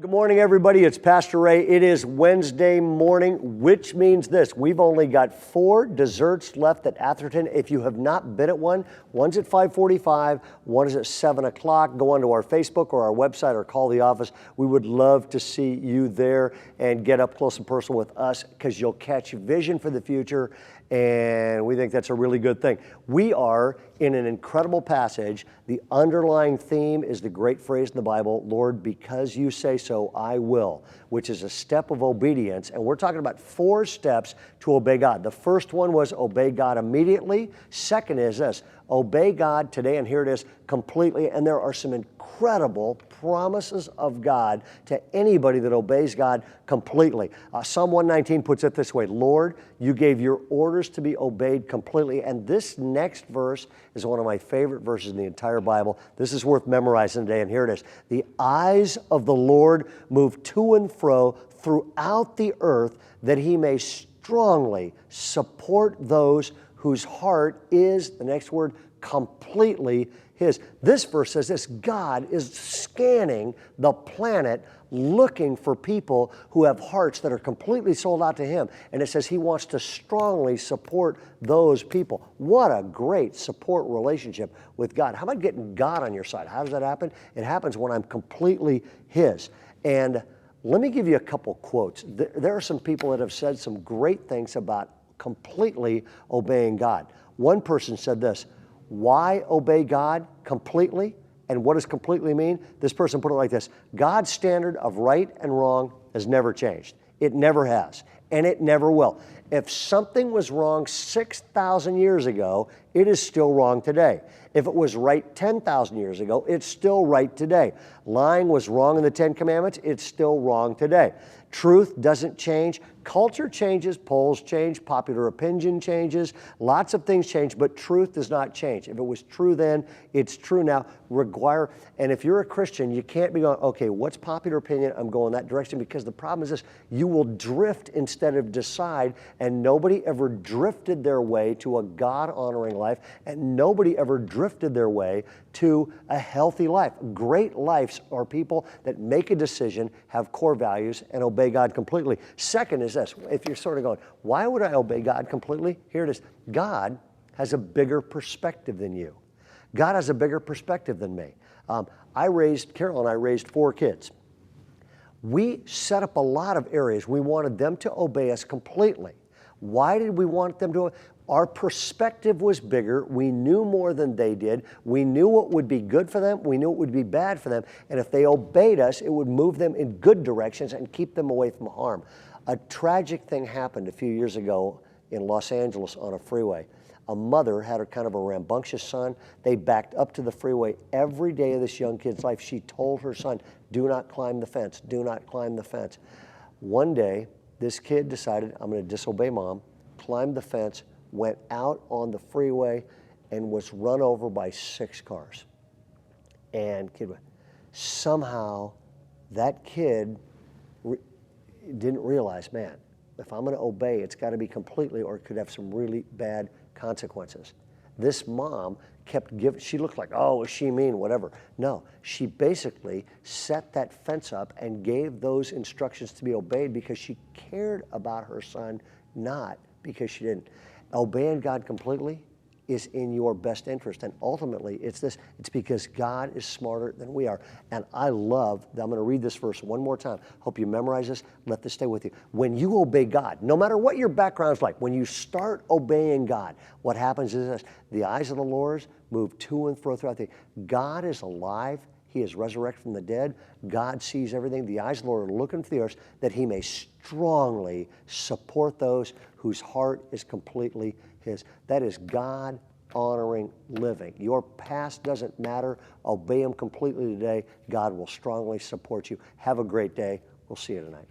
Good morning, everybody. It's Pastor Ray. It is Wednesday morning, which means this. We've only got 4 desserts left at Atherton. If you have not been at one, one's at 5:45, one is at 7 o'clock. Go onto our Facebook or our website or call the office. We would love to see you there and get up close and personal with us because you'll catch vision for the future, and we think that's a really good thing. We are in an incredible passage. The underlying theme is the great phrase in the Bible, Lord, because you say so, I will, which is a step of obedience. And we're talking about 4 steps to obey God. The first one was obey God immediately. Second is this, obey God today, and here it is, completely. And there are some incredible promises of God to anybody that obeys God completely. Psalm 119 puts it this way, Lord, you gave your orders to be obeyed completely. And this next verse is one of my favorite verses in the entire Bible. This is worth memorizing today, and here it is. The eyes of the Lord move to and fro throughout the earth, that he may strongly support those whose heart is, the next word, completely his. This verse says this, God is scanning the planet looking for people who have hearts that are completely sold out to him. And it says he wants to strongly support those people. What a great support relationship with God. How about getting God on your side? How does that happen? It happens when I'm completely his. And let me give you a couple quotes. There are some people that have said some great things about completely obeying God. One person said this, why obey God completely? And what does completely mean? This person put it like this, God's standard of right and wrong has never changed. It never has, and it never will. If something was wrong 6,000 years ago, it is still wrong today. If it was right 10,000 years ago, it's still right today. Lying was wrong in the 10 Commandments, it's still wrong today. Truth doesn't change. Culture changes, polls change, popular opinion changes, lots of things change, but truth does not change. If it was true then, it's true now. And if you're a Christian, you can't be going, okay, what's popular opinion? I'm going that direction, because the problem is this, you will drift instead of decide, and nobody ever drifted their way to a God-honoring life, and nobody ever drifted their way to a healthy life. Great lives are people that make a decision, have core values, and obey God completely. Second is this, if you're sort of going, why would I obey God completely? Here it is. God has a bigger perspective than you. God has a bigger perspective than me. Carol and I raised 4 kids. We set up a lot of areas. We wanted them to obey us completely. Why did we want them to? Our perspective was bigger. We knew more than they did. We knew what would be good for them. We knew what would be bad for them. And if they obeyed us, it would move them in good directions and keep them away from harm. A tragic thing happened a few years ago in Los Angeles on a freeway. A mother had a kind of a rambunctious son. They backed up to the freeway every day of this young kid's life. She told her son, do not climb the fence, do not climb the fence. One day, this kid decided, I'm going to disobey mom, climbed the fence, went out on the freeway, and was run over by 6 cars. And somehow that kid didn't realize, man, if I'm going to obey, it's got to be completely, or it could have some really bad consequences. This mom kept giving, she looked like, oh, is she mean, whatever. No, she basically set that fence up and gave those instructions to be obeyed because she cared about her son, not because she didn't. Obeying God completely is in your best interest. And ultimately, it's because God is smarter than we are. And I'm going to read this verse one more time. Hope you memorize this. Let this stay with you. When you obey God, no matter what your background's like, when you start obeying God, what happens is this. The eyes of the Lord move to and fro throughout the God is alive. He is resurrected from the dead. God sees everything. The eyes of the Lord are looking for the earth that he may strongly support those whose heart is completely his. That is God-honoring living. Your past doesn't matter. Obey him completely today. God will strongly support you. Have a great day. We'll see you tonight.